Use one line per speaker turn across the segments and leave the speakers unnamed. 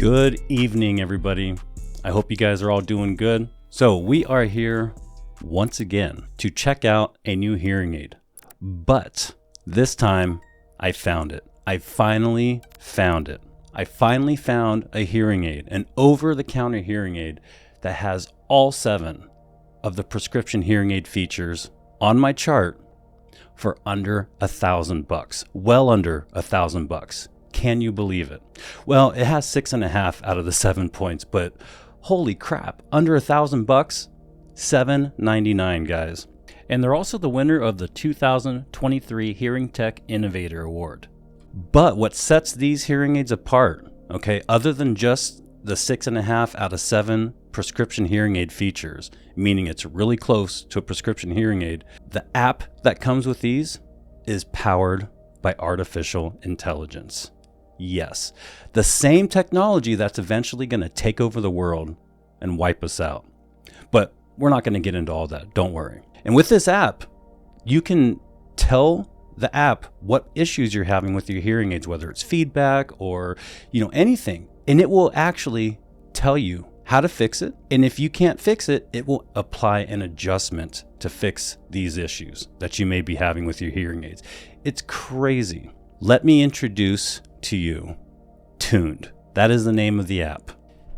Good evening, everybody. I hope you guys are all doing good. So we are here once again to check out a new hearing aid, but this time I found it. I finally found it. I finally found a hearing aid, an over-the-counter hearing aid that has all 7 of the prescription hearing aid features on my chart for under $1,000, well under $1,000. Can you believe it? Well, it has 6.5 out of the 7 points, but holy crap, under $1,000, $799, guys. And they're also the winner of the 2023 Hearing Tech Innovator Award. But what sets these hearing aids apart, okay, other than just the 6.5 out of 7 prescription hearing aid features, meaning it's really close to a prescription hearing aid, the app that comes with these is powered by artificial intelligence. Yes, the same technology that's eventually going to take over the world and wipe us out. But we're not going to get into all that, don't worry. And with this app, you can tell the app what issues you're having with your hearing aids, whether it's feedback or, anything. And it will actually tell you how to fix it. And if you can't fix it, it will apply an adjustment to fix these issues that you may be having with your hearing aids. It's crazy. Let me introduce to you Tuned. That is the name of the app.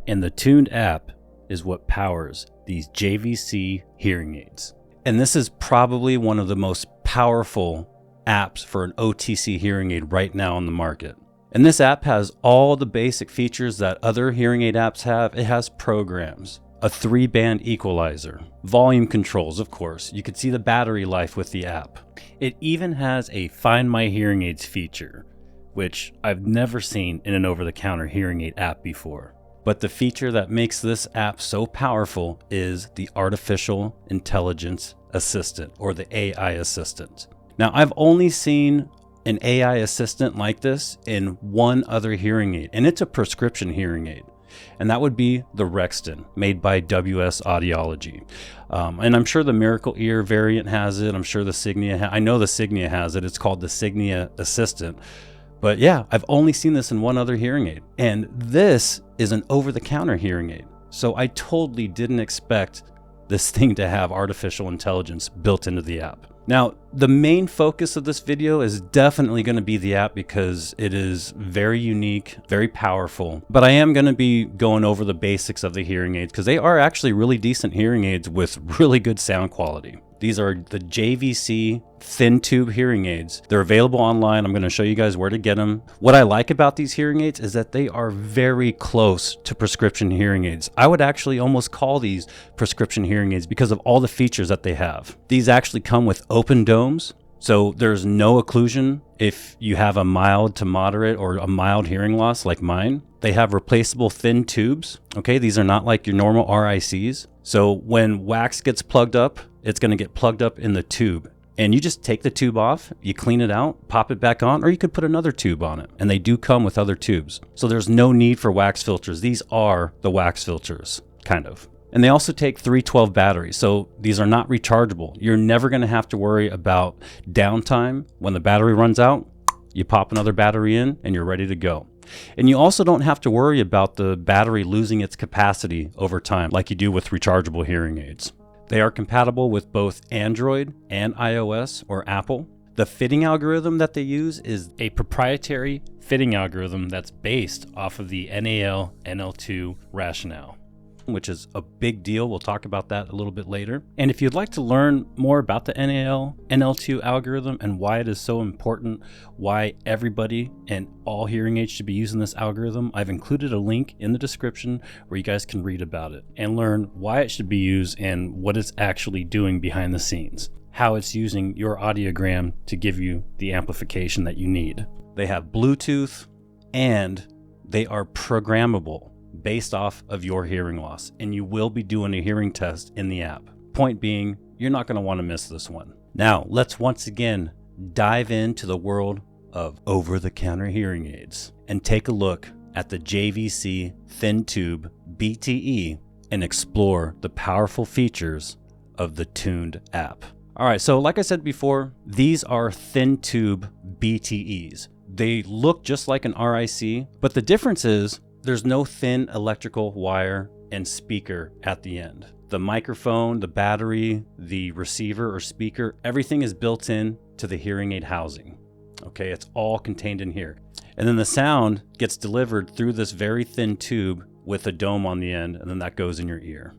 And the Tuned app is what powers these JVC hearing aids. And this is probably one of the most powerful apps for an OTC hearing aid right now on the market. And this app has all the basic features that other hearing aid apps have. It has programs, a 3-band equalizer, volume controls, of course. You can see the battery life with the app. It even has a Find My Hearing Aids feature, which I've never seen in an over-the-counter hearing aid app before. But the feature that makes this app so powerful is the Artificial Intelligence Assistant, or the AI Assistant. Now, I've only seen an AI assistant like this in one other hearing aid, and it's a prescription hearing aid. And that would be the Rexton, made by WS Audiology. And I'm sure the Miracle Ear variant has it. I'm sure the Signia, I know the Signia has it. It's called the Signia Assistant. But yeah, I've only seen this in one other hearing aid. And this is an over-the-counter hearing aid. So I totally didn't expect this thing to have artificial intelligence built into the app. Now, the main focus of this video is definitely going to be the app because it is very unique, very powerful. But I am going to be going over the basics of the hearing aids because they are actually really decent hearing aids with really good sound quality. These are the JVC thin tube hearing aids. They're available online. I'm going to show you guys where to get them. What I like about these hearing aids is that they are very close to prescription hearing aids. I would actually almost call these prescription hearing aids because of all the features that they have. These actually come with open domes, so there's no occlusion if you have a mild to moderate or a mild hearing loss like mine. They have replaceable thin tubes. Okay, these are not like your normal RICs. So when wax gets plugged up, it's going to get plugged up in the tube. And you just take the tube off, you clean it out, pop it back on, or you could put another tube on it. And they do come with other tubes. So there's no need for wax filters. These are the wax filters, kind of. And they also take 312 batteries. So these are not rechargeable. You're never going to have to worry about downtime. When the battery runs out, you pop another battery in and you're ready to go. And you also don't have to worry about the battery losing its capacity over time like you do with rechargeable hearing aids. They are compatible with both Android and iOS or Apple. The fitting algorithm that they use is a proprietary fitting algorithm that's based off of the NAL-NL2 rationale, which is a big deal. We'll talk about that a little bit later. And if you'd like to learn more about the NAL-NL2 algorithm and why it is so important, why everybody and all hearing aids should be using this algorithm, I've included a link in the description where you guys can read about it and learn why it should be used and what it's actually doing behind the scenes, how it's using your audiogram to give you the amplification that you need. They have Bluetooth and they are programmable based off of your hearing loss, and you will be doing a hearing test in the app. Point being, you're not going to want to miss this one. Now, let's once again dive into the world of over-the-counter hearing aids and take a look at the JVC Thin Tube BTE and explore the powerful features of the Tuned app. All right, so like I said before, these are thin tube BTEs. They look just like an RIC, but the difference is there's no thin electrical wire and speaker at the end. The microphone, the battery, the receiver or speaker, everything is built in to the hearing aid housing. Okay, it's all contained in here. And then the sound gets delivered through this very thin tube with a dome on the end, and then that goes in your ear.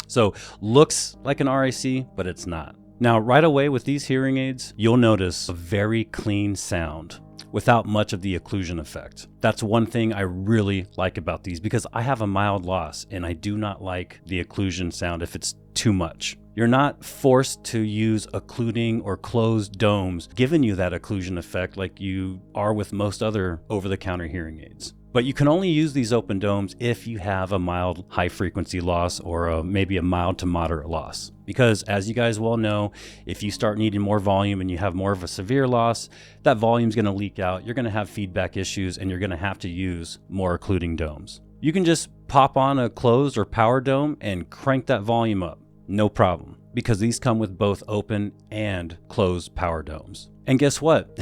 So looks like an RIC, but it's not. Now, right away with these hearing aids, you'll notice a very clean sound without much of the occlusion effect. That's one thing I really like about these, because I have a mild loss and I do not like the occlusion sound if it's too much. You're not forced to use occluding or closed domes giving you that occlusion effect like you are with most other over-the-counter hearing aids. But you can only use these open domes if you have a mild high frequency loss or maybe a mild to moderate loss. Because as you guys well know, if you start needing more volume and you have more of a severe loss, that volume's going to leak out. You're going to have feedback issues and you're going to have to use more occluding domes. You can just pop on a closed or power dome and crank that volume up. No problem, because these come with both open and closed power domes. And guess what?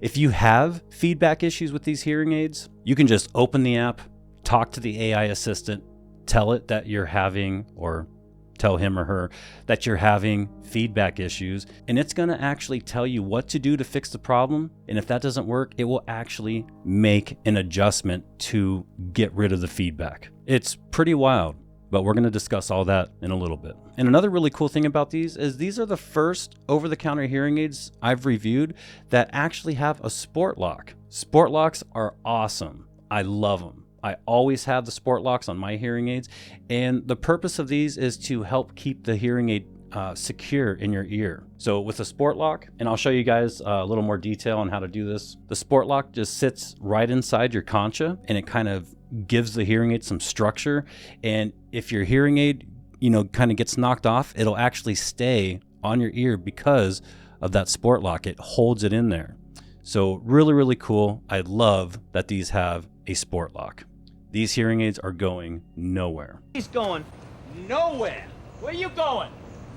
If you have feedback issues with these hearing aids, you can just open the app, talk to the AI assistant, tell it that you're having, or tell him or her that you're having feedback issues, and it's going to actually tell you what to do to fix the problem. And if that doesn't work, it will actually make an adjustment to get rid of the feedback. It's pretty wild. But we're going to discuss all that in a little bit. And another really cool thing about these is these are the first over-the-counter hearing aids I've reviewed that actually have a sport lock. Sport locks are awesome. I love them. I always have the sport locks on my hearing aids. And the purpose of these is to help keep the hearing aid secure in your ear. So with a sport lock, and I'll show you guys a little more detail on how to do this. The sport lock just sits right inside your concha, and it kind of gives the hearing aid some structure. And if your hearing aid, kind of gets knocked off, it'll actually stay on your ear because of that sport lock. It holds it in there. So really, really cool. I love that these have a sport lock. These hearing aids are going nowhere.
He's going nowhere. Where you going?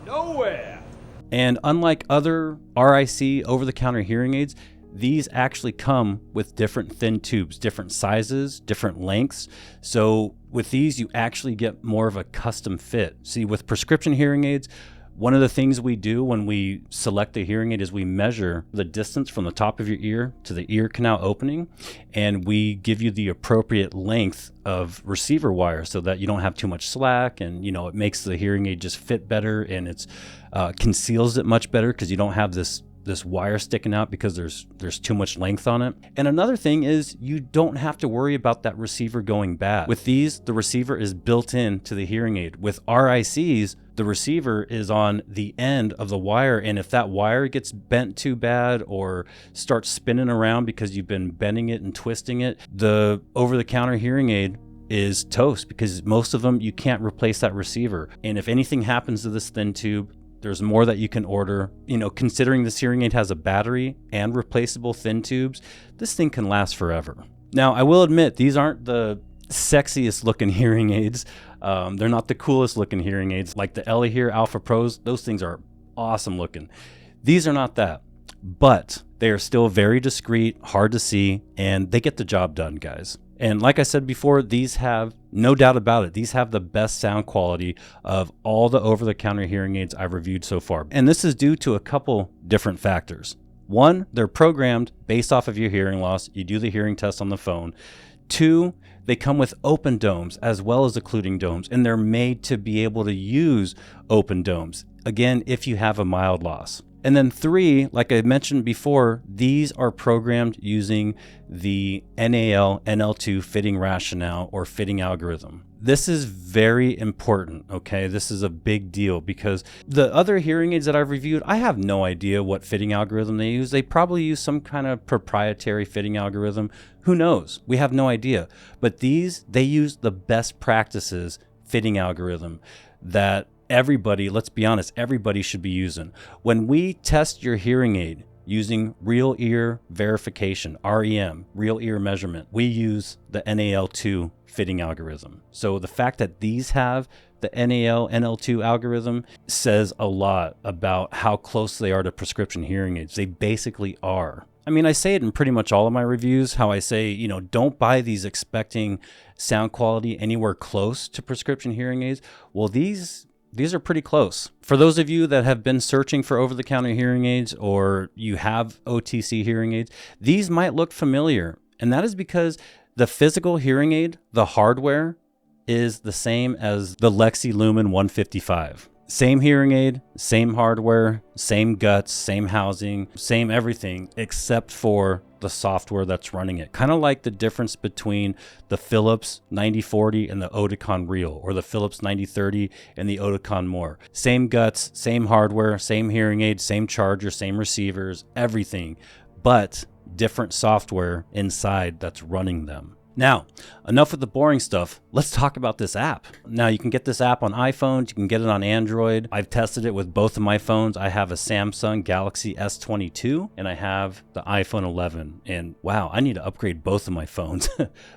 Nowhere.
And unlike other RIC over-the-counter hearing aids, these actually come with different thin tubes, different sizes, different lengths. So with these, you actually get more of a custom fit. See, with prescription hearing aids, one of the things we do when we select the hearing aid is we measure the distance from the top of your ear to the ear canal opening, and we give you the appropriate length of receiver wire so that you don't have too much slack, and it makes the hearing aid just fit better, and it's conceals it much better because you don't have this wire sticking out because there's too much length on it. And another thing is you don't have to worry about that receiver going bad. With these, the receiver is built in to the hearing aid. With RICs, the receiver is on the end of the wire, and if that wire gets bent too bad or starts spinning around because you've been bending it and twisting it, the over-the-counter hearing aid is toast, because most of them you can't replace that receiver. And if anything happens to this thin tube, there's more that you can order. Considering this hearing aid has a battery and replaceable thin tubes, this thing can last forever. Now, I will admit, these aren't the sexiest looking hearing aids. They're not the coolest looking hearing aids. Like the Elihear Alpha Pros, those things are awesome looking. These are not that, but they are still very discreet, hard to see, and they get the job done, guys. And like I said before, these have, no doubt about it, these have the best sound quality of all the over-the-counter hearing aids I've reviewed so far. And this is due to a couple different factors. One, they're programmed based off of your hearing loss. You do the hearing test on the phone. Two, they come with open domes as well as occluding domes, and they're made to be able to use open domes, again, if you have a mild loss. And then three, like I mentioned before, these are programmed using the NAL-NL2 fitting rationale or fitting algorithm. This is very important, okay? This is a big deal because the other hearing aids that I've reviewed, I have no idea what fitting algorithm they use. They probably use some kind of proprietary fitting algorithm. Who knows? We have no idea. But these, they use the best practices fitting algorithm that everybody, let's be honest, everybody should be using. When we test your hearing aid using real ear verification, REM, real ear measurement, we use the NAL2 fitting algorithm. So the fact that these have the NAL-NL2 algorithm says a lot about how close they are to prescription hearing aids. They basically are. I mean, I say it in pretty much all of my reviews, how I say, you know, don't buy these expecting sound quality anywhere close to prescription hearing aids. Well, these are pretty close. For those of you that have been searching for over-the-counter hearing aids, or you have OTC hearing aids, these might look familiar. And that is because the physical hearing aid, the hardware, is the same as the Lexi Lumen 155. Same hearing aid, same hardware, same guts, same housing, same everything, except for the software that's running it. Kind of like the difference between the Philips 9040 and the Oticon Real, or the Philips 9030 and the Oticon More. Same guts, same hardware, same hearing aid, same charger, same receivers, everything, but different software inside that's running them. Now, enough with the boring stuff. Let's talk about this app. Now, you can get this app on iPhones. You can get it on Android. I've tested it with both of my phones. I have a Samsung Galaxy S22 and I have the iPhone 11. And wow, I need to upgrade both of my phones.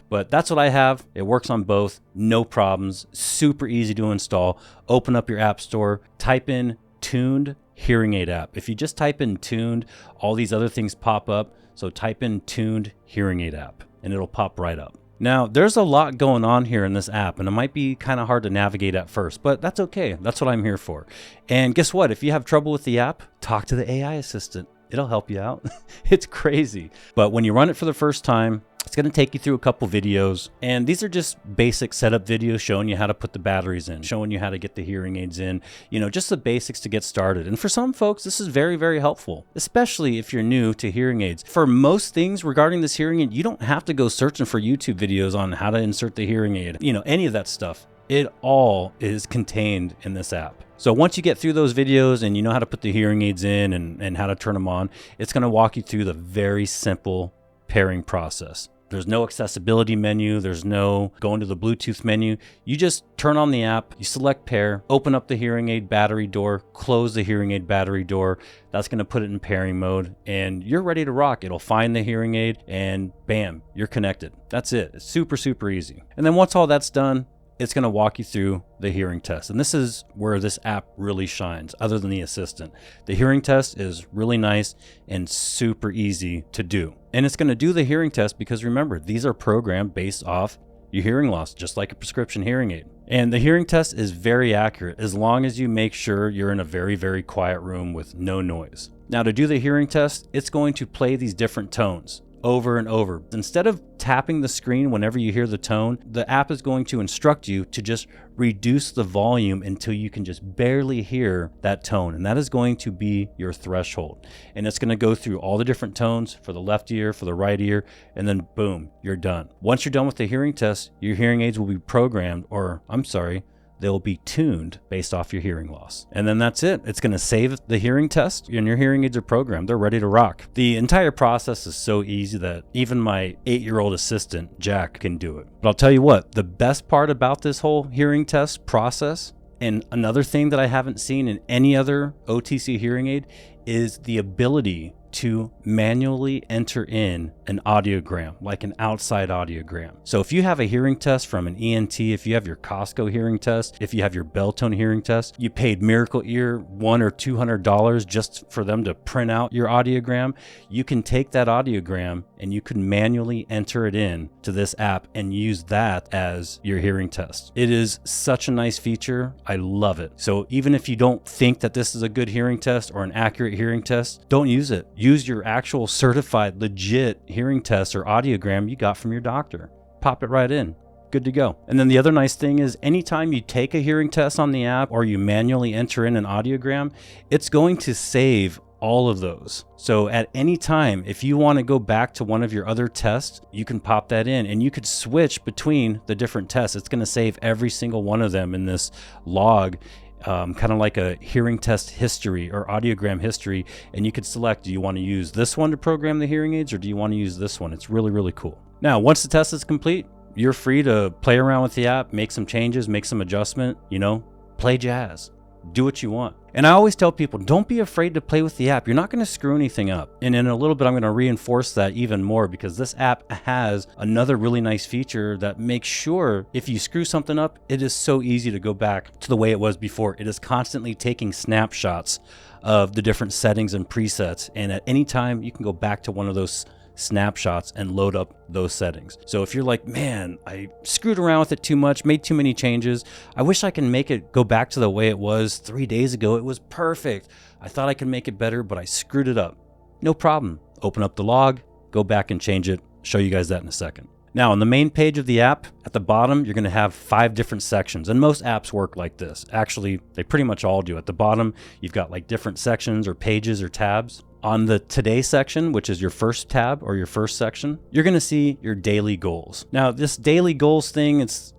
But that's what I have. It works on both. No problems. Super easy to install. Open up your app store. Type in Tuned Hearing Aid app. If you just type in Tuned, all these other things pop up. So type in Tuned Hearing Aid app, and it'll pop right up. Now, there's a lot going on here in this app, and it might be kind of hard to navigate at first, but that's okay. That's what I'm here for. And guess what? If you have trouble with the app, talk to the AI assistant. It'll help you out. It's crazy. But when you run it for the first time, it's going to take you through a couple videos, and these are just basic setup videos showing you how to put the batteries in, showing you how to get the hearing aids in, you know, just the basics to get started. And for some folks, this is very, very helpful, especially if you're new to hearing aids. For most things regarding this hearing aid, you don't have to go searching for YouTube videos on how to insert the hearing aid, you know, any of that stuff. It all is contained in this app. So once you get through those videos and you know how to put the hearing aids in and how to turn them on, it's going to walk you through the very simple pairing process. There's no accessibility menu. There's no going to the Bluetooth menu. You just turn on the app, you select pair, open up the hearing aid battery door, close the hearing aid battery door. That's going to put it in pairing mode and you're ready to rock. It'll find the hearing aid and bam, you're connected. That's it. It's super, super easy. And then once all that's done, it's going to walk you through the hearing test. And this is where this app really shines, other than the assistant. The hearing test is really nice and super easy to do. And it's going to do the hearing test because remember, these are programmed based off your hearing loss, just like a prescription hearing aid. And the hearing test is very accurate as long as you make sure you're in a very, very quiet room with no noise. Now, to do the hearing test, it's going to play these different tones over and over. Instead of tapping the screen whenever you hear the tone, the app is going to instruct you to just reduce the volume until you can just barely hear that tone. And that is going to be your threshold. And it's going to go through all the different tones for the left ear, for the right ear, and then boom, you're done. Once you're done with the hearing test, your hearing aids will be programmed, they'll be tuned based off your hearing loss. And then that's it. It's going to save the hearing test and your hearing aids are programmed. They're ready to rock. The entire process is so easy that even my 8-year-old assistant, Jack, can do it. But I'll tell you what, the best part about this whole hearing test process, and another thing that I haven't seen in any other OTC hearing aid, is the ability to manually enter in an audiogram, like an outside audiogram. So if you have a hearing test from an ENT, if you have your Costco hearing test, if you have your Belltone hearing test, you paid Miracle Ear $100 or $200 just for them to print out your audiogram, you can take that audiogram and you can manually enter it in to this app and use that as your hearing test. It is such a nice feature. I love it. So even if you don't think that this is a good hearing test or an accurate hearing test, don't use it. Use your actual certified, legit hearing test or audiogram you got from your doctor. Pop it right in. Good to go. And then the other nice thing is anytime you take a hearing test on the app or you manually enter in an audiogram, it's going to save all of those. So at any time, if you want to go back to one of your other tests, you can pop that in and you could switch between the different tests. It's going to save every single one of them in this log. Kind of like a hearing test history or audiogram history, and you could select, do you want to use this one to program the hearing aids or do you want to use this one? It's really, really cool. Now, once the test is complete, you're free to play around with the app, make some changes, make some adjustment, play jazz, do what you want. And I always tell people, don't be afraid to play with the app. You're not going to screw anything up. And in a little bit, I'm going to reinforce that even more because this app has another really nice feature that makes sure if you screw something up, it is so easy to go back to the way it was before. It is constantly taking snapshots of the different settings and presets. And at any time, you can go back to one of those snapshots and load up those settings. So if you're like, man, I screwed around with it too much, made too many changes, I wish I can make it go back to the way it was 3 days ago. It was perfect. I thought I could make it better, but I screwed it up. No problem. Open up the log, go back and change it. Show you guys that in a second. Now, on the main page of the app, at the bottom, you're going to have 5 different sections, and most apps work like this. Actually, they pretty much all do. At the bottom, you've got like different sections or pages or tabs. On the Today section, which is your first tab or your first section, you're going to see your daily goals. Now, this daily goals thing, it's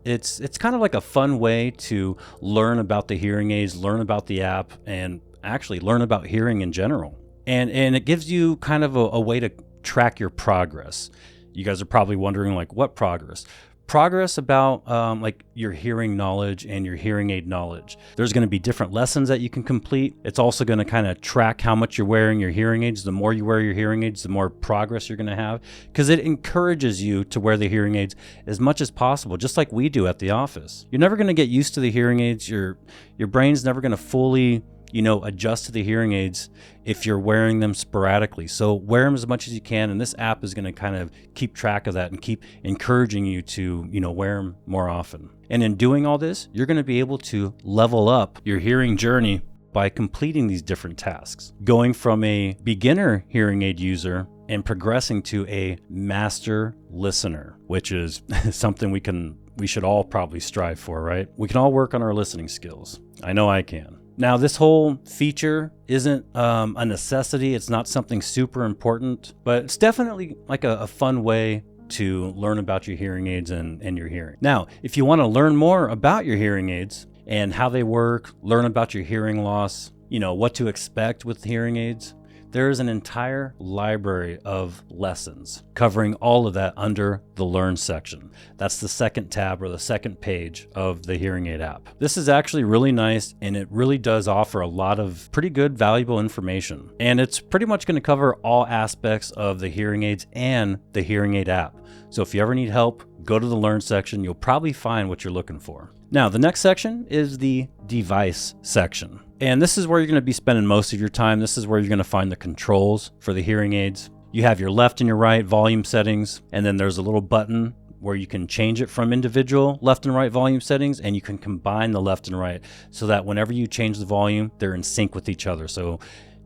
kind of like a fun way to learn about the hearing aids, learn about the app, and actually learn about hearing in general. And it gives you kind of a way to track your progress. You guys are probably wondering, like, what progress? Progress about like your hearing knowledge and your hearing aid knowledge. There's going to be different lessons that you can complete. It's also going to kind of track how much you're wearing your hearing aids. The more you wear your hearing aids, the more progress you're going to have, because it encourages you to wear the hearing aids as much as possible, just like we do at the office. You're never going to get used to the hearing aids. Your brain's never going to fully adjust to the hearing aids if you're wearing them sporadically. So wear them as much as you can, and this app is going to kind of keep track of that and keep encouraging you to, wear them more often. And in doing all this, you're going to be able to level up your hearing journey by completing these different tasks, going from a beginner hearing aid user and progressing to a master listener, which is something we should all probably strive for, right? We can all work on our listening skills. I know I can. Now, this whole feature isn't a necessity. It's not something super important, but it's definitely like a fun way to learn about your hearing aids and your hearing. Now, if you want to learn more about your hearing aids and how they work, learn about your hearing loss, what to expect with hearing aids, there is an entire library of lessons covering all of that under the Learn section. That's the second tab or the second page of the hearing aid app. This is actually really nice, and it really does offer a lot of pretty good, valuable information. And it's pretty much going to cover all aspects of the hearing aids and the hearing aid app. So if you ever need help, go to the Learn section. You'll probably find what you're looking for. Now, the next section is the Device section. And this is where you're going to be spending most of your time. This is where you're going to find the controls for the hearing aids. You have your left and your right volume settings, and then there's a little button where you can change it from individual left and right volume settings, and you can combine the left and right so that whenever you change the volume, they're in sync with each other. So,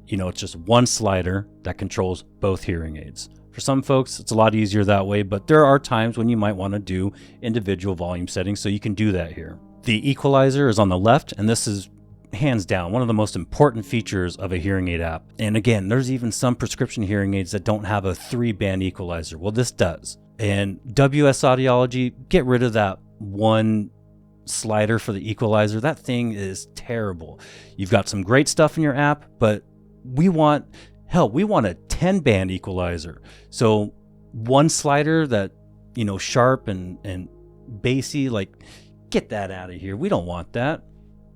it's just one slider that controls both hearing aids. For some folks, it's a lot easier that way, but there are times when you might want to do individual volume settings, so you can do that here. The equalizer is on the left, and this is hands down one of the most important features of a hearing aid app. And again, there's even some prescription hearing aids that don't have a 3-band equalizer. Well, this does. And WS Audiology, get rid of that one slider for the equalizer. That thing is terrible. You've got some great stuff in your app, but we want a 10-band equalizer. So one slider that, sharp and bassy, like, get that out of here. We don't want that.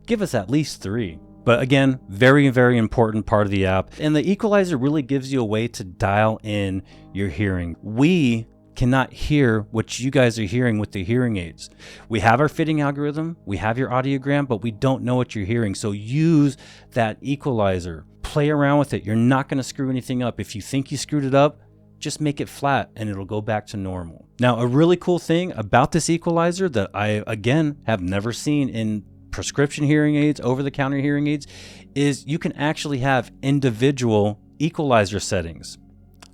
Give us at least 3. But again, very, very important part of the app. And the equalizer really gives you a way to dial in your hearing. We cannot hear what you guys are hearing with the hearing aids. We have our fitting algorithm, we have your audiogram, but we don't know what you're hearing. So use that equalizer. Play around with it. You're not going to screw anything up. If you think you screwed it up, just make it flat and it'll go back to normal. Now, a really cool thing about this equalizer that I, again, have never seen in prescription hearing aids, over-the-counter hearing aids, is you can actually have individual equalizer settings.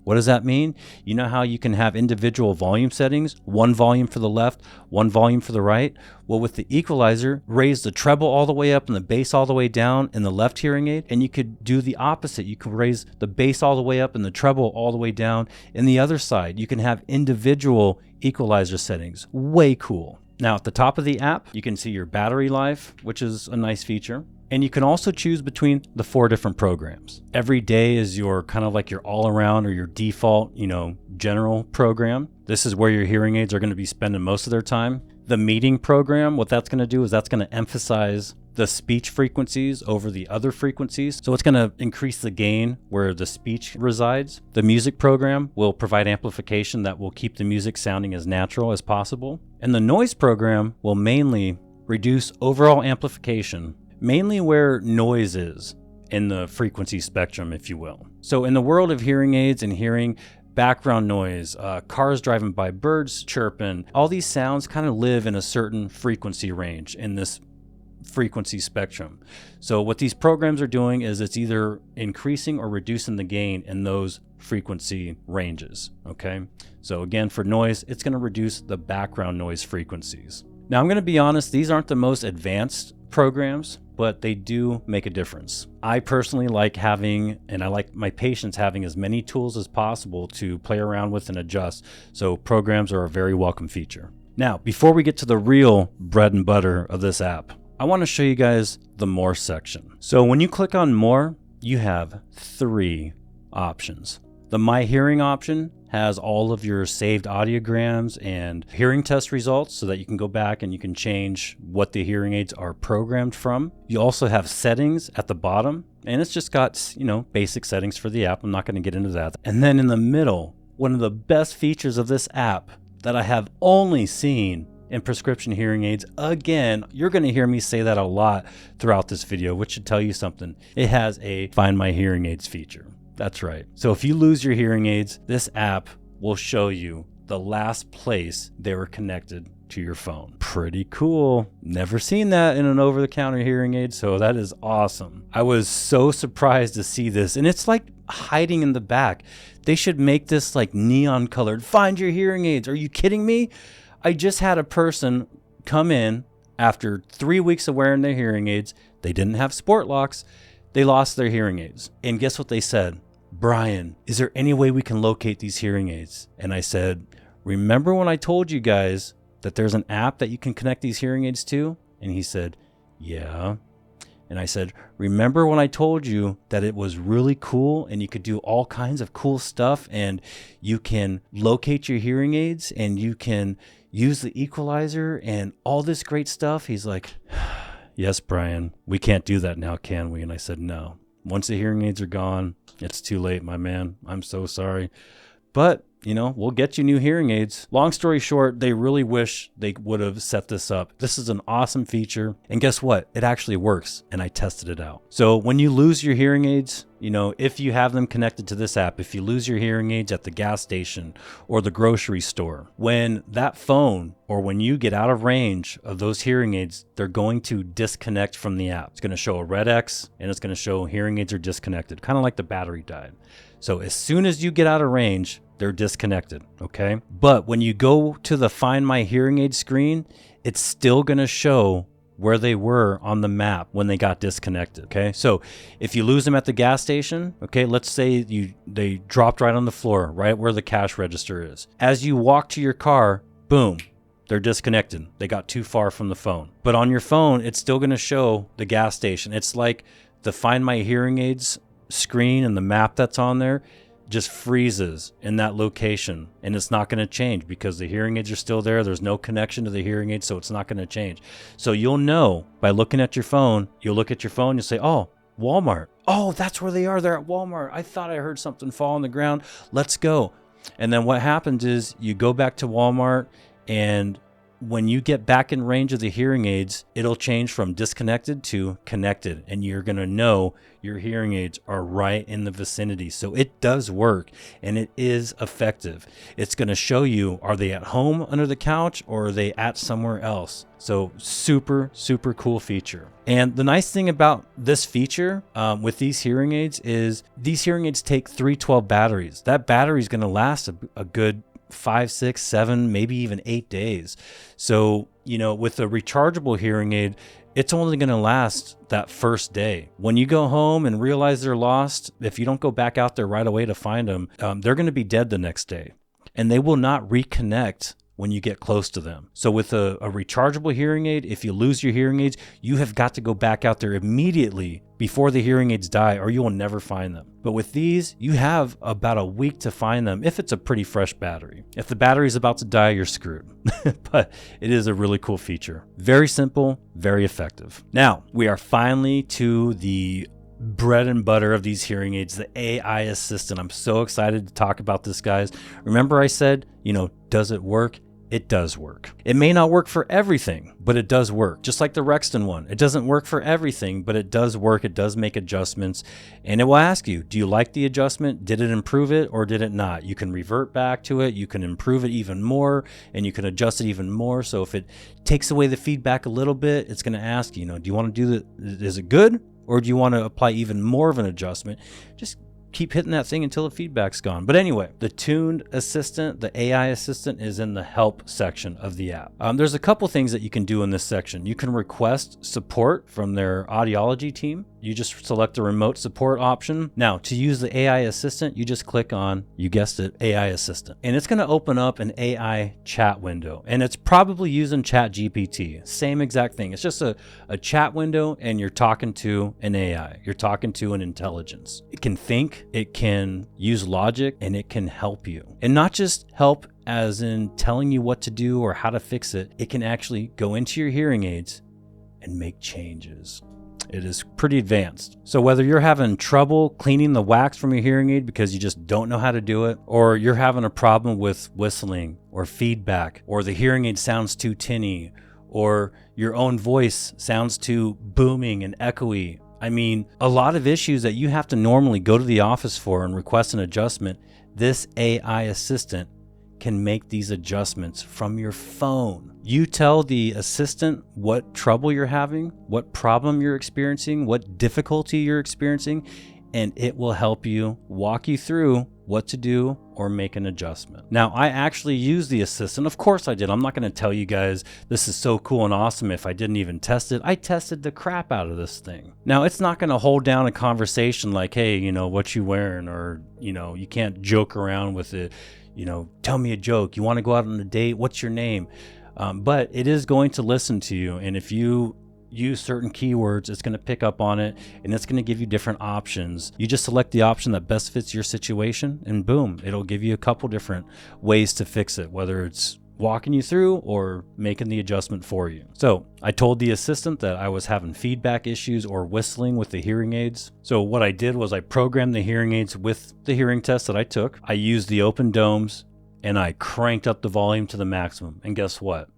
What does that mean? You know how you can have individual volume settings, one volume for the left, one volume for the right? Well, with the equalizer, raise the treble all the way up and the bass all the way down in the left hearing aid, and you could do the opposite. You could raise the bass all the way up and the treble all the way down in the other side. You can have individual equalizer settings. Way cool. Now, at the top of the app, you can see your battery life, which is a nice feature. And you can also choose between the 4 different programs. Every day is your kind of like your all-around or your default, general program. This is where your hearing aids are going to be spending most of their time. The meeting program, what that's going to do is that's going to emphasize the speech frequencies over the other frequencies. So it's going to increase the gain where the speech resides. The music program will provide amplification that will keep the music sounding as natural as possible. And the noise program will mainly reduce overall amplification, mainly where noise is. in the frequency spectrum, if you will. So in the world of hearing aids and hearing, background noise, cars driving by, birds chirping, all these sounds kind of live in a certain frequency range in this frequency spectrum. So what these programs are doing is it's either increasing or reducing the gain in those frequency ranges, okay? So again, for noise, it's going to reduce the background noise frequencies. Now, I'm going to be honest, these aren't the most advanced programs, but they do make a difference. I personally like having, and I like my patients having as many tools as possible to play around with and adjust. So programs are a very welcome feature. Now, before we get to the real bread and butter of this app, I want to show you guys the More section. So when you click on More, you have 3 options. The My Hearing option has all of your saved audiograms and hearing test results so that you can go back and you can change what the hearing aids are programmed from. You also have settings at the bottom, and it's just got, basic settings for the app. I'm not going to get into that. And then in the middle, one of the best features of this app that I have only seen in prescription hearing aids, again, you're going to hear me say that a lot throughout this video, which should tell you something. It has a Find My Hearing Aids feature. That's right. So if you lose your hearing aids, this app will show you the last place they were connected to your phone. Pretty cool. Never seen that in an over-the-counter hearing aid, so that is awesome. I was so surprised to see this, and it's like hiding in the back. They should make this like neon colored. Find your hearing aids. Are you kidding me? I just had a person come in after 3 weeks of wearing their hearing aids. They didn't have sport locks. They lost their hearing aids. And guess what they said? Brian, is there any way we can locate these hearing aids? And I said, remember when I told you guys that there's an app that you can connect these hearing aids to? And he said, yeah. And I said, remember when I told you that it was really cool and you could do all kinds of cool stuff and you can locate your hearing aids and you can use the equalizer and all this great stuff? He's like, yes, Brian, we can't do that now, can we? And I said, no. Once the hearing aids are gone, it's too late, my man. I'm so sorry. But, we'll get you new hearing aids. Long story short, they really wish they would have set this up. This is an awesome feature. And guess what? It actually works, and I tested it out. So when you lose your hearing aids, if you have them connected to this app, if you lose your hearing aids at the gas station or the grocery store, when that phone or when you get out of range of those hearing aids, they're going to disconnect from the app. It's going to show a red X, and it's going to show hearing aids are disconnected, kind of like the battery died. So as soon as you get out of range, they're disconnected, okay? But when you go to the Find My Hearing Aid screen, it's still going to show where they were on the map when they got disconnected, okay? So if you lose them at the gas station, okay, let's say they dropped right on the floor, right where the cash register is. As you walk to your car, boom, they're disconnected. They got too far from the phone. But on your phone, it's still going to show the gas station. It's like the Find My Hearing Aids screen and the map that's on there just freezes in that location, and it's not going to change because the hearing aids are still there. There's no connection to the hearing aid, so it's not going to change. So you'll know by looking at your phone. You'll look at your phone, you'll say, oh, Walmart. Oh, that's where they are. They're at Walmart. I thought I heard something fall on the ground. Let's go. And then what happens is you go back to Walmart, and when you get back in range of the hearing aids, it'll change from disconnected to connected, and you're going to know your hearing aids are right in the vicinity. So it does work, and it is effective. It's going to show you, are they at home under the couch or are they at somewhere else? So super, super cool feature. And the nice thing about this feature with these hearing aids is these hearing aids take 312 batteries. That battery is going to last a good 5, 6, 7, maybe even 8 days. So, with a rechargeable hearing aid, it's only going to last that first day. When you go home and realize they're lost, if you don't go back out there right away to find them, they're going to be dead the next day. And they will not reconnect when you get close to them. So with a rechargeable hearing aid, if you lose your hearing aids, you have got to go back out there immediately before the hearing aids die, or you will never find them. But with these, you have about a week to find them if it's a pretty fresh battery. If the battery is about to die, you're screwed. But it is a really cool feature. Very simple, very effective. Now, we are finally to the bread and butter of these hearing aids, the AI assistant. I'm so excited to talk about this, guys. Remember I said, does it work? it does work. It may not work for everything, but it does work. Just like the Rexton one. It doesn't work for everything, but it does work. It does make adjustments. And it will ask you, do you like the adjustment? Did it improve it or did it not? You can revert back to it. You can improve it even more and you can adjust it even more. So if it takes away the feedback a little bit, it's going to ask you, do you want to do is it good? Or do you want to apply even more of an adjustment? Just keep hitting that thing until the feedback's gone. But anyway, the tuned assistant, the AI assistant, is in the help section of the app. There's a couple things that you can do in this section. You can request support from their audiology team. You just select the remote support option. Now, to use the AI assistant, you just click on, you guessed it, AI assistant. And it's going to open up an AI chat window. And it's probably using ChatGPT. Same exact thing. It's just a chat window and you're talking to an AI. You're talking to an intelligence. It can think, it can use logic, and it can help you. And not just help as in telling you what to do or how to fix it. It can actually go into your hearing aids and make changes. It is pretty advanced. So whether you're having trouble cleaning the wax from your hearing aid because you just don't know how to do it, or you're having a problem with whistling or feedback, or the hearing aid sounds too tinny, or your own voice sounds too booming and echoey. I mean, a lot of issues that you have to normally go to the office for and request an adjustment, this AI assistant can make these adjustments from your phone. You tell the assistant what trouble you're having, what problem you're experiencing, what difficulty you're experiencing, and it will help you, walk you through what to do or make an adjustment. Now, I actually use the assistant. Of course I did. I'm not going to tell you guys this is so cool and awesome if I didn't even test it. I tested the crap out of this thing. Now, it's not going to hold down a conversation like, hey, what you wearing? Or, you can't joke around with it. Tell me a joke. You want to go out on a date? What's your name? But it is going to listen to you. And if you use certain keywords, it's going to pick up on it and it's going to give you different options. You just select the option that best fits your situation and boom, it'll give you a couple different ways to fix it, whether it's walking you through or making the adjustment for you. So I told the assistant that I was having feedback issues or whistling with the hearing aids. So what I did was I programmed the hearing aids with the hearing test that I took. I used the open domes and I cranked up the volume to the maximum. And guess what?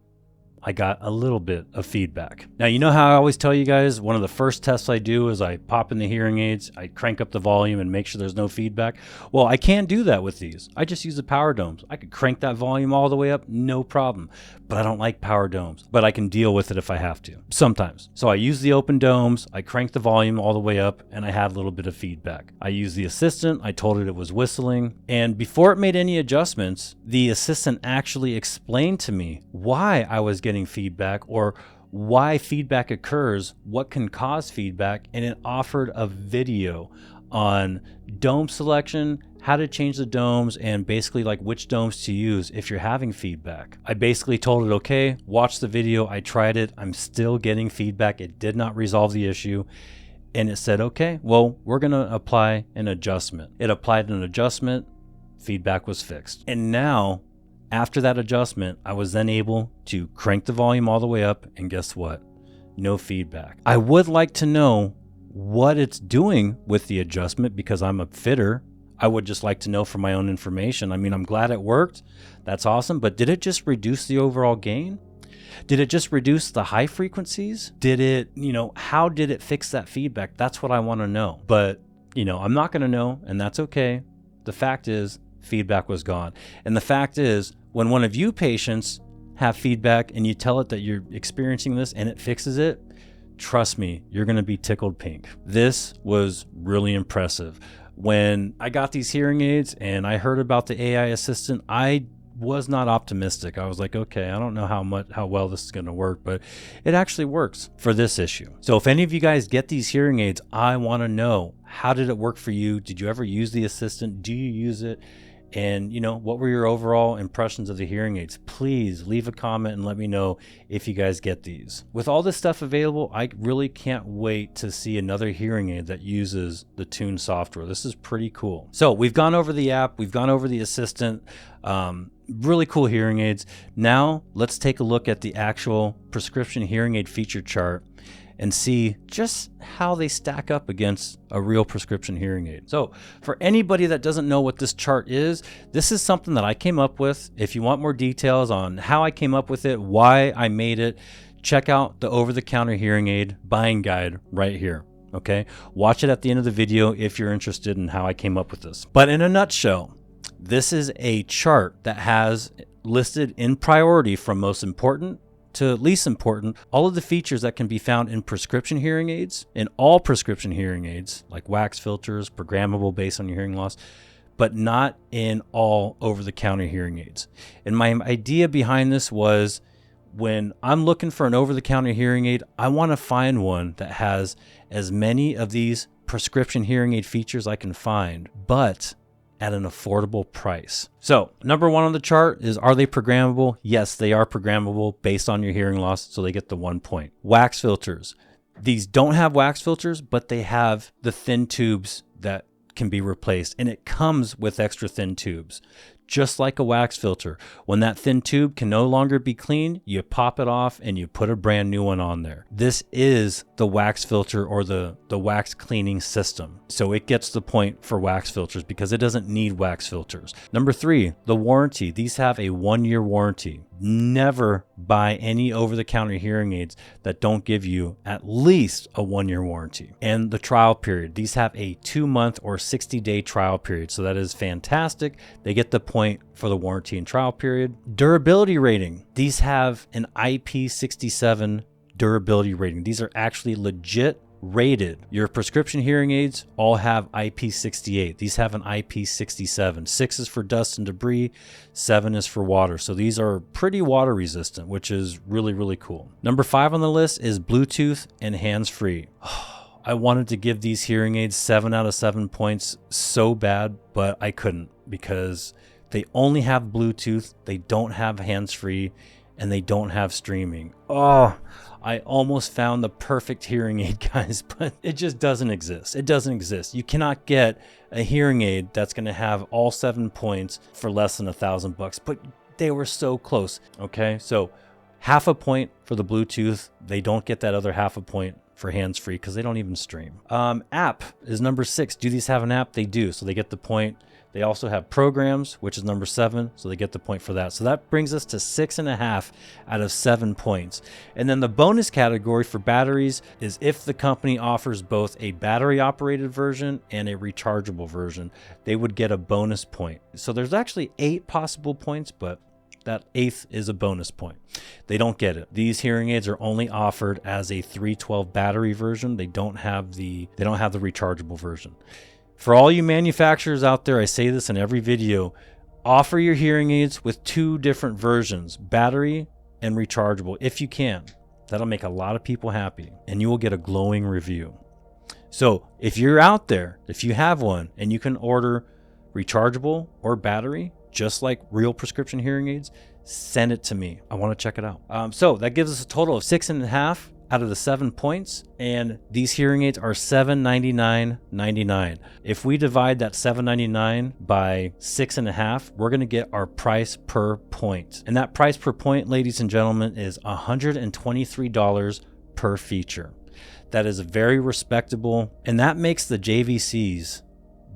I got a little bit of feedback. Now, you know how I always tell you guys, one of the first tests I do is I pop in the hearing aids, I crank up the volume and make sure there's no feedback. Well, I can't do that with these. I just use the power domes. I could crank that volume all the way up, no problem. But I don't like power domes, but I can deal with it if I have to, sometimes. So I use the open domes, I crank the volume all the way up, and I had a little bit of feedback. I used the assistant, I told it was whistling, and before it made any adjustments, the assistant actually explained to me why I was getting feedback or why feedback occurs, what can cause feedback, and it offered a video on dome selection, how to change the domes, and basically like which domes to use if you're having feedback. I basically told it, okay, watch the video. I tried it. I'm still getting feedback. It did not resolve the issue. And it said, okay, well, we're going to apply an adjustment. It applied an adjustment. Feedback was fixed. And now, after that adjustment, I was then able to crank the volume all the way up. And guess what? No feedback. I would like to know what it's doing with the adjustment because I'm a fitter. I would just like to know for my own information. I mean, I'm glad it worked. That's awesome. But did it just reduce the overall gain? Did it just reduce the high frequencies? Did it, how did it fix that feedback? That's what I want to know. But, I'm not going to know, and that's okay. The fact is, feedback was gone. And the fact is, when one of you patients have feedback and you tell it that you're experiencing this and it fixes it, trust me, you're going to be tickled pink. This was really impressive. When I got these hearing aids and I heard about the AI assistant, I was not optimistic. I was like, okay, I don't know how well this is going to work, but it actually works for this issue. So if any of you guys get these hearing aids, I want to know, how did it work for you? Did you ever use the assistant? Do you use it? And, what were your overall impressions of the hearing aids? Please leave a comment and let me know if you guys get these. With all this stuff available, I really can't wait to see another hearing aid that uses the Tune software. This is pretty cool. So we've gone over the app, we've gone over the assistant, really cool hearing aids. Now let's take a look at the actual prescription hearing aid feature chart. and see just how they stack up against a real prescription hearing aid. So for anybody that doesn't know what this chart is, this is something that I came up with. If you want more details on how I came up with it, why I made it, check out the over-the-counter hearing aid buying guide right here. Okay, watch it at the end of the video if you're interested in how I came up with this. But in a nutshell, this is a chart that has listed in priority from most important to least important all of the features that can be found in prescription hearing aids, in all prescription hearing aids, like wax filters, programmable based on your hearing loss, but not in all over-the-counter hearing aids. And my idea behind this was, when I'm looking for an over-the-counter hearing aid, I want to find one that has as many of these prescription hearing aid features I can find, but at an affordable price. So number one on the chart is, are they programmable? Yes, they are programmable based on your hearing loss, so they get the 1 point. Wax filters. These don't have wax filters, but they have the thin tubes that can be replaced, and it comes with extra thin tubes. Just like a wax filter, when that thin tube can no longer be cleaned, you pop it off and you put a brand new one on there. This is the wax filter, or the wax cleaning system. So it gets the point for wax filters because it doesn't need wax filters. Number three, the warranty. These have a 1-year warranty. Never buy any over-the-counter hearing aids that don't give you at least a 1-year warranty. And the trial period. These have a 2-month or 60-day trial period. So that is fantastic. They get the point for the warranty and trial period. Durability rating. These have an IP67 durability rating. These are actually legit rated. Your prescription hearing aids all have IP68. These have an IP67. 6 is for dust and debris, 7 is for water. So these are pretty water resistant, which is really, really cool. Number 5 on the list is Bluetooth and hands-free. I wanted to give these hearing aids 7 out of 7 points so bad, but I couldn't because they only have Bluetooth, they don't have hands-free, and they don't have streaming. Oh, I almost found the perfect hearing aid, guys, but it just doesn't exist. It doesn't exist. You cannot get a hearing aid that's going to have all 7 points for less than $1,000, but they were so close. Okay, so half a point for the Bluetooth. They don't get that other half a point for hands-free because they don't even stream. App is number 6. Do these have an app? They do, so they get the point. They also have programs, which is number 7, so they get the point for that. So that brings us to 6.5 out of 7 points. And then the bonus category for batteries is if the company offers both a battery-operated version and a rechargeable version, they would get a bonus point. So there's actually 8 possible points, but that 8th is a bonus point. They don't get it. These hearing aids are only offered as a 312 battery version. They don't have the rechargeable version. For all you manufacturers out there, I say this in every video, offer your hearing aids with 2 different versions, battery and rechargeable, if you can. That'll make a lot of people happy, and you will get a glowing review. So if you're out there, if you have one, and you can order rechargeable or battery, just like real prescription hearing aids, send it to me. I want to check it out. So that gives us a total of 6.5 out of the 7 points, and these hearing aids are $799.99. If we divide that $799 by 6.5, we're going to get our price per point. And that price per point, ladies and gentlemen, is $123 per feature. That is very respectable, and that makes the JVCs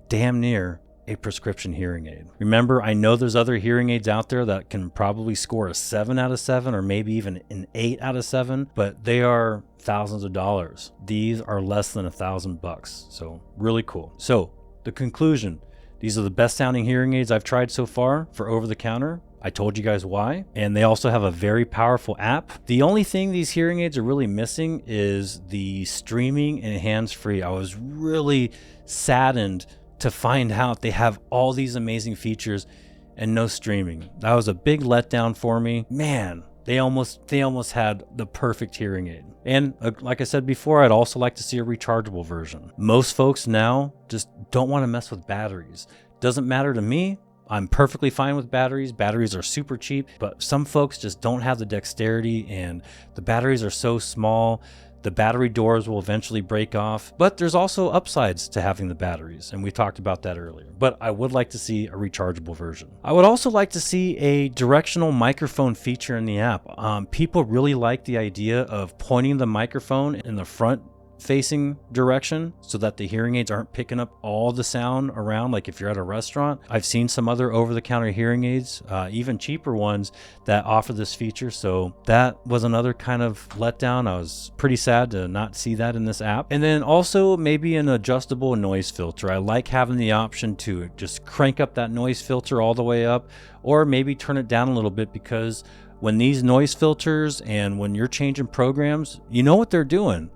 damn near a prescription hearing aid. Remember, I know there's other hearing aids out there that can probably score a 7 out of 7 or maybe even an 8 out of 7, but they are thousands of dollars. These are less than $1,000, so really cool. So the conclusion, these are the best sounding hearing aids I've tried so far for over the counter. I told you guys why, and they also have a very powerful app. The only thing these hearing aids are really missing is the streaming and hands-free. I was really saddened to find out they have all these amazing features and no streaming. That was a big letdown for me. Man, they almost had the perfect hearing aid. And like I said before, I'd also like to see a rechargeable version. Most folks now just don't want to mess with batteries. Doesn't matter to me. I'm perfectly fine with batteries. Batteries are super cheap, but some folks just don't have the dexterity, and the batteries are so small The battery doors will eventually break off, but there's also upsides to having the batteries, and we talked about that earlier. But I would like to see a rechargeable version. I would also like to see a directional microphone feature in the app. People really like the idea of pointing the microphone in the front facing direction so that the hearing aids aren't picking up all the sound around, like if you're at a restaurant. I've seen some other over-the-counter hearing aids, even cheaper ones, that offer this feature, so that was another kind of letdown. I was pretty sad to not see that in this app. And then also maybe an adjustable noise filter. I like having the option to just crank up that noise filter all the way up, or maybe turn it down a little bit, because when these noise filters and when you're changing programs, you know what they're doing.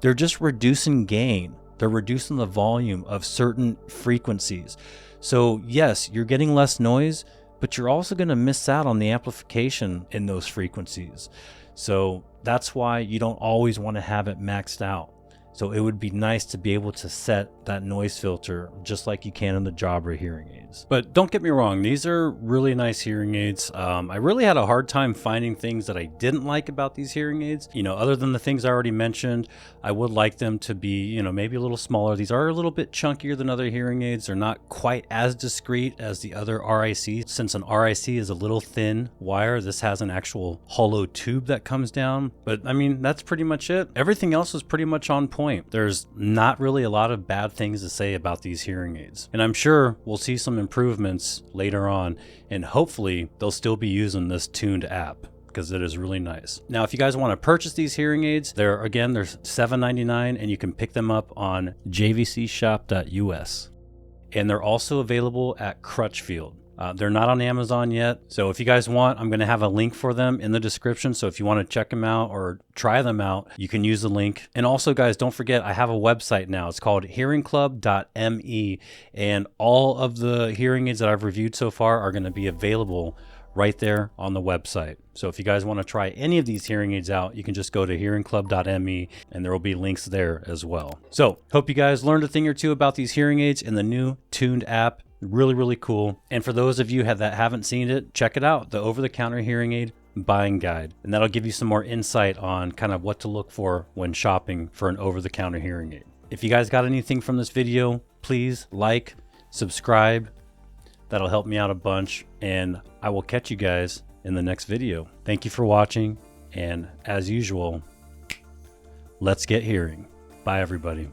They're just reducing gain. They're reducing the volume of certain frequencies. So yes, you're getting less noise, but you're also going to miss out on the amplification in those frequencies. So that's why you don't always want to have it maxed out. So it would be nice to be able to set that noise filter just like you can in the Jabra hearing aids. But don't get me wrong, these are really nice hearing aids. I really had a hard time finding things that I didn't like about these hearing aids. Other than the things I already mentioned, I would like them to be, maybe a little smaller. These are a little bit chunkier than other hearing aids. They're not quite as discreet as the other RIC. Since an RIC is a little thin wire, this has an actual hollow tube that comes down. But I mean, that's pretty much it. Everything else is pretty much on point. There's not really a lot of bad things to say about these hearing aids. And I'm sure we'll see some improvements later on, and hopefully they'll still be using this tuned app, because it is really nice. Now, if you guys want to purchase these hearing aids, they're $7.99, and you can pick them up on jvcshop.us. And they're also available at Crutchfield. They're not on Amazon yet, so if you guys want, I'm going to have a link for them in the description. So if you want to check them out or try them out, you can use the link. And also, guys, don't forget, I have a website now. It's called HearingClub.me, and all of the hearing aids that I've reviewed so far are going to be available right there on the website. So if you guys want to try any of these hearing aids out, you can just go to hearingclub.me, and there will be links there as well. So hope you guys learned a thing or two about these hearing aids in the new tuned app. Really, really cool. And for those of you that haven't seen it, check it out, the over-the-counter hearing aid buying guide. And that'll give you some more insight on kind of what to look for when shopping for an over-the-counter hearing aid. If you guys got anything from this video, please like, subscribe. That'll help me out a bunch. And I will catch you guys in the next video. Thank you for watching. And as usual, let's get hearing. Bye, everybody.